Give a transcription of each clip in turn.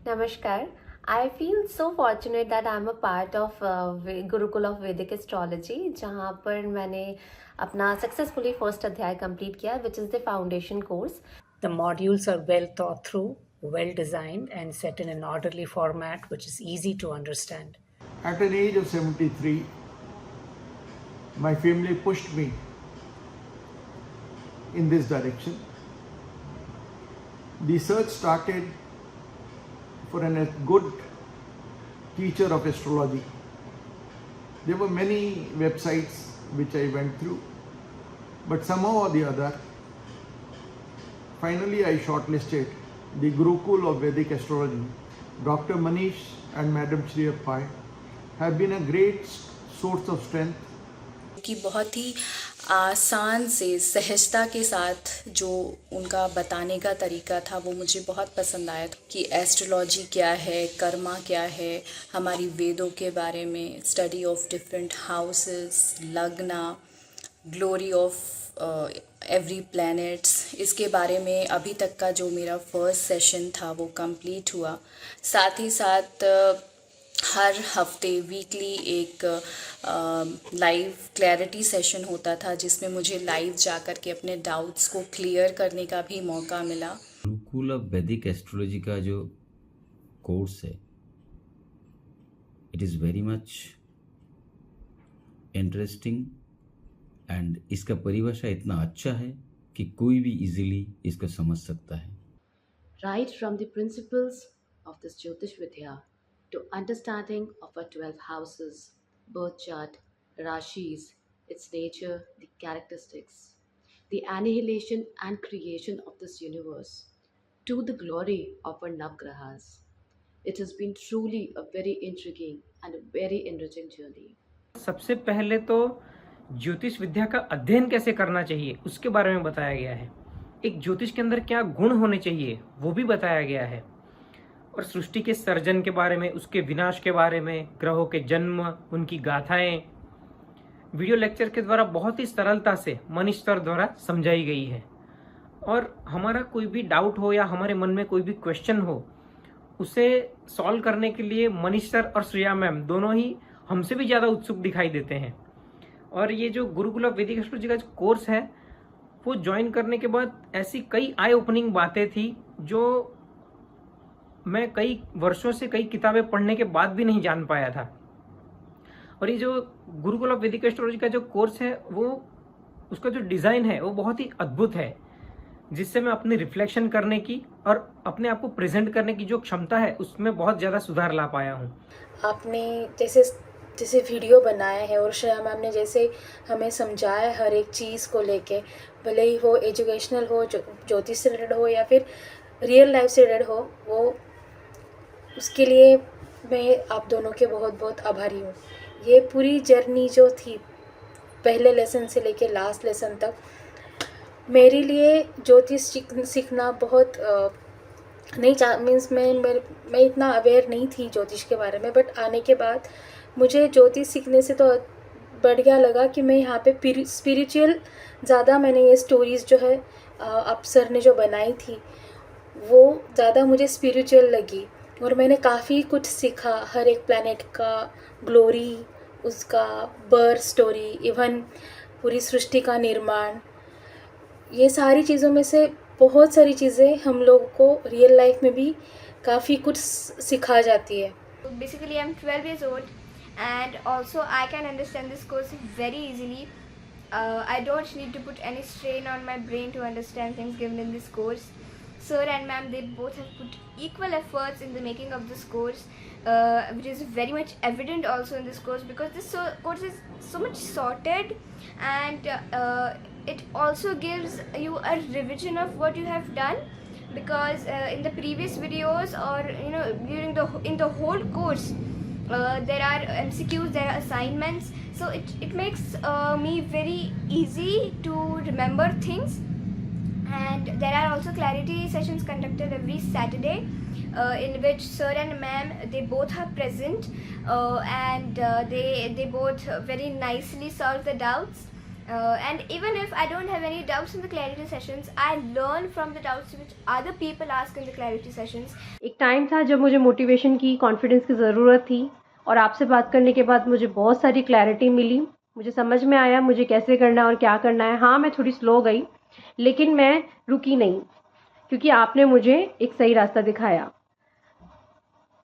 Namaskar. I feel so fortunate that I'm a part of Gurukul of Vedic Astrology, जहाँ पर मैंने अपना successfully first अध्याय complete किया, which is the foundation course. The modules are well thought through, well designed, and set in an orderly format which is easy to understand. At an age of 73, my family pushed me in this direction. The search started for a good teacher of astrology. There were many websites which I went through, but somehow or the other, finally I shortlisted the Gurukul of Vedic Astrology. Dr. Manish and Madam Shriya Pai have been a great source of strength. कि बहुत ही आसान से सहजता के साथ जो उनका बताने का तरीका था वो मुझे बहुत पसंद आया कि एस्ट्रोलॉजी क्या है, कर्मा क्या है, हमारी वेदों के बारे में, स्टडी ऑफ डिफरेंट हाउसेस, लग्ना, ग्लोरी ऑफ एवरी प्लैनेट्स, इसके बारे में अभी तक का जो मेरा फर्स्ट सेशन था वो कंप्लीट हुआ। साथ ही साथ हर हफ्ते वीकली एक लाइव क्लैरिटी सेशन होता था जिसमें मुझे लाइव जाकर के अपने डाउट्स को क्लियर करने का भी मौका मिला। गुरुकुल ऑफ वैदिक एस्ट्रोलॉजी का जो कोर्स है, it is very much interesting and इसका परिभाषा इतना अच्छा है कि कोई भी इजीली इसको समझ सकता है। Right from the principles of this Jyotish Vidya to understanding of our 12 houses, birth chart, rashis, its nature, the characteristics, the annihilation and creation of this universe, to the glory of our Navgrahas. It has been truly a very intriguing and a very enriching journey. सबसे पहले तो ज्योतिष विद्या का अध्ययन कैसे करना चाहिए उसके बारे में बताया गया है। एक ज्योतिष के अंदर क्या गुण होने चाहिए वो भी बताया गया है, और सृष्टि के सर्जन के बारे में, उसके विनाश के बारे में, ग्रहों के जन्म, उनकी गाथाएं वीडियो लेक्चर के द्वारा बहुत ही सरलता से मनीष सर द्वारा समझाई गई है। और हमारा कोई भी डाउट हो या हमारे मन में कोई भी क्वेश्चन हो उसे सॉल्व करने के लिए मनीष सर और श्रेया मैम दोनों ही हमसे भी ज़्यादा उत्सुक दिखाई देते हैं। और ये जो गुरुकुल ऑफ वैदिक एस्ट्रोलॉजी का जो कोर्स है वो ज्वाइन करने के बाद ऐसी कई आई ओपनिंग बातें थी जो मैं कई वर्षों से कई किताबें पढ़ने के बाद भी नहीं जान पाया था। और ये जो गुरुकुल ऑफ वैदिक एस्ट्रोलॉजी का जो कोर्स है वो उसका जो डिज़ाइन है वो बहुत ही अद्भुत है, जिससे मैं अपनी रिफ्लेक्शन करने की और अपने आप को प्रेजेंट करने की जो क्षमता है उसमें बहुत ज़्यादा सुधार ला पाया हूँ। आपने जैसे वीडियो बनाया है और श्रेया मैम ने जैसे हमें समझाया हर एक चीज़ को लेके, भले ही वो एजुकेशनल हो, ज्योतिष से रिलेटेड हो या फिर रियल लाइफ से रिलेटेड हो, वो उसके लिए मैं आप दोनों के बहुत बहुत आभारी हूँ। ये पूरी जर्नी जो थी पहले लेसन से लेके लास्ट लेसन तक, मेरे लिए ज्योतिष सीखना बहुत मीन्स मैं इतना अवेयर नहीं थी ज्योतिष के बारे में, बट आने के बाद मुझे ज्योतिष सीखने से तो बढ़िया लगा कि मैं यहाँ पे स्पिरिचुअल ज़्यादा, मैंने ये स्टोरीज़ जो है आप सर ने जो बनाई थी वो ज़्यादा मुझे स्पिरिचुअल लगी, और मैंने काफ़ी कुछ सीखा। हर एक प्लैनेट का ग्लोरी, उसका बर्थ स्टोरी, इवन पूरी सृष्टि का निर्माण, ये सारी चीज़ों में से बहुत सारी चीज़ें हम लोगों को रियल लाइफ में भी काफ़ी कुछ सिखा जाती है। Basically, I'm 12 years old and also I can understand this course very easily. I don't need to put any strain on my brain to understand things given in this course. Sir and ma'am, they both have put equal efforts in the making of this course, which is very much evident also in this course, because this course is so much sorted, and it also gives you a revision of what you have done, because in the previous videos or in the whole course there are MCQs, there are assignments, so it makes me very easy to remember things. And there are also clarity sessions conducted every Saturday in which sir and ma'am, they both are present, and they both very nicely solve the doubts, And even if I don't have any doubts in the clarity sessions, I learn from the doubts which other people ask in the clarity sessions. एक time था जब मुझे motivation की, confidence की ज़रूरत थी, और आपसे बात करने के बाद मुझे बहुत सारी क्लैरिटी मिली। मुझे समझ में आया मुझे कैसे करना है और क्या करना है। हाँ, मैं थोड़ी स्लो गई, लेकिन मैं रुकी नहीं, क्योंकि आपने मुझे एक सही रास्ता दिखाया।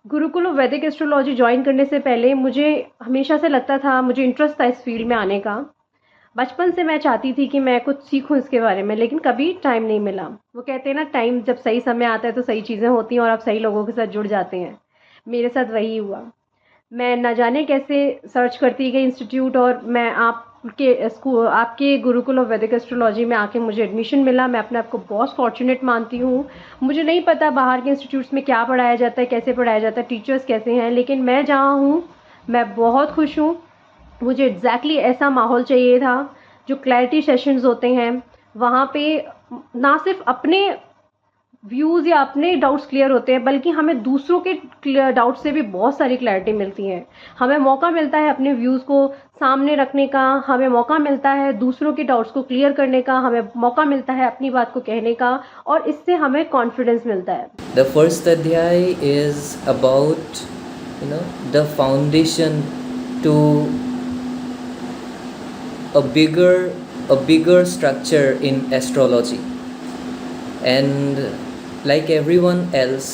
गुरुकुल ऑफ वैदिक एस्ट्रोलॉजी ज्वाइन करने से पहले मुझे हमेशा से लगता था, मुझे इंटरेस्ट था इस फील्ड में आने का। बचपन से मैं चाहती थी कि मैं कुछ सीखूं इसके बारे में, लेकिन कभी टाइम नहीं मिला। वो कहते हैं ना, टाइम जब सही समय आता है तो सही चीज़ें होती हैं और आप सही लोगों के साथ जुड़ जाते हैं। मेरे साथ वही हुआ। मैं न जाने कैसे सर्च करती गई इंस्टीट्यूट, और मैं आपके गुरुकुल ऑफ वैदिक एस्ट्रोलॉजी में आके मुझे एडमिशन मिला। मैं अपने आप को बहुत फॉर्चुनेट मानती हूँ। मुझे नहीं पता बाहर के इंस्टीट्यूट्स में क्या पढ़ाया जाता है, कैसे पढ़ाया जाता है, टीचर्स कैसे हैं, लेकिन मैं जहाँ हूँ मैं बहुत खुश हूँ। मुझे एग्जैक्टली ऐसा माहौल चाहिए था। जो क्लैरिटी सेशंस होते हैं वहाँ पे ना सिर्फ अपने व्यूज़ या अपने डाउट्स क्लियर होते हैं, बल्कि हमें दूसरों के डाउट से भी बहुत सारी क्लैरिटी मिलती है। हमें मौका मिलता है अपने व्यूज़ को सामने रखने का, हमें मौका मिलता है दूसरों के डाउट्स को क्लियर करने का, हमें मौका मिलता है अपनी बात को कहने का, और इससे हमें कॉन्फिडेंस मिलता है। The first अध्याय is about the foundation to a bigger structure in astrology. And like everyone else,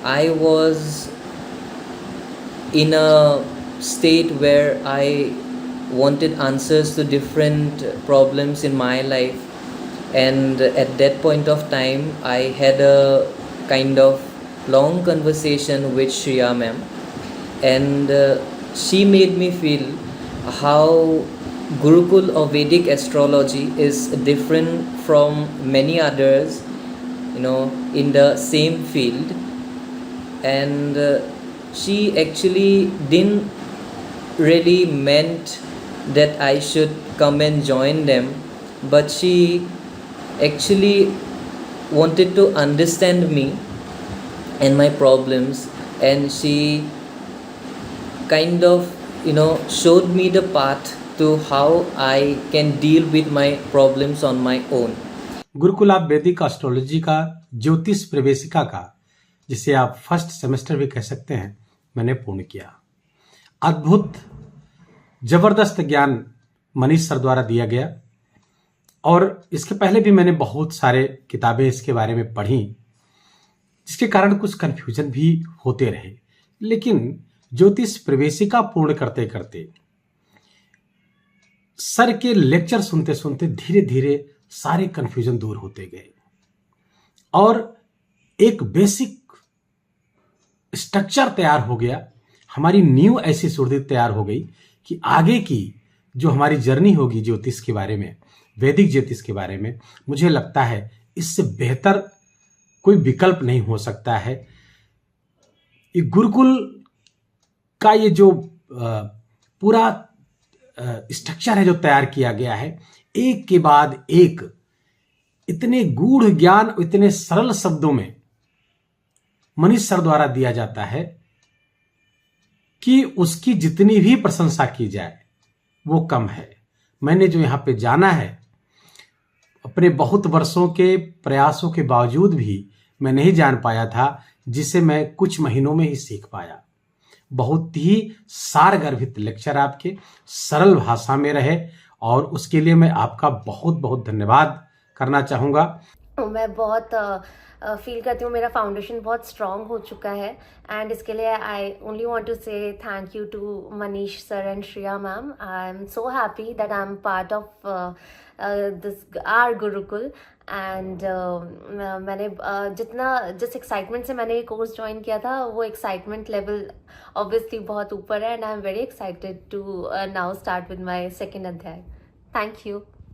I was in a state where I wanted answers to different problems in my life, and at that point of time I had a kind of long conversation with Shriya ma'am, and she made me feel how Gurukul of Vedic astrology is different from many others, in the same field. And she actually didn't really meant that I should come and join them, but she actually wanted to understand me and my problems, and she kind of showed me the path to how I can deal with my problems on my own. Gurukul of वैदिक astrology का ज्योतिष प्रवेशिका का, जिसे आप first semester भी कह सकते हैं, मैंने पूर्ण किया। अद्भुत जबरदस्त ज्ञान मनीष सर द्वारा दिया गया, और इसके पहले भी मैंने बहुत सारे किताबें इसके बारे में पढ़ी, जिसके कारण कुछ कन्फ्यूजन भी होते रहे। लेकिन ज्योतिष प्रवेशिका पूर्ण करते करते, सर के लेक्चर सुनते सुनते धीरे धीरे सारे कन्फ्यूजन दूर होते गए, और एक बेसिक स्ट्रक्चर तैयार हो गया। हमारी नींव ऐसी सुदृढ़ तैयार हो गई कि आगे की जो हमारी जर्नी होगी ज्योतिष के बारे में, वैदिक ज्योतिष के बारे में, मुझे लगता है इससे बेहतर कोई विकल्प नहीं हो सकता है। ये गुरुकुल का ये जो पूरा स्ट्रक्चर है जो तैयार किया गया है, एक के बाद एक इतने गूढ़ ज्ञान इतने सरल शब्दों में मनीष सर द्वारा दिया जाता है कि उसकी जितनी भी प्रशंसा की जाए वो कम है। मैंने जो यहाँ पे जाना है, अपने बहुत वर्षों के प्रयासों के बावजूद भी मैं नहीं जान पाया था, जिसे मैं कुछ महीनों में ही सीख पाया। बहुत ही सारगर्भित लेक्चर आपके सरल भाषा में रहे, और उसके लिए मैं आपका बहुत बहुत धन्यवाद करना चाहूँगा। मैं बहुत फील करती हूँ मेरा फाउंडेशन बहुत स्ट्रॉन्ग हो चुका है, एंड इसके लिए I only want to say thank you to Manish sir and Shriya ma'am. I am so happy that I am part of this R Gurukul, एंड मैंने जिस एक्साइटमेंट से मैंने ये कोर्स ज्वाइन किया था, वो एक्साइटमेंट लेवल ऑब्वियसली बहुत ऊपर है, and I am very excited to now start with my second अध्याय। Thank you.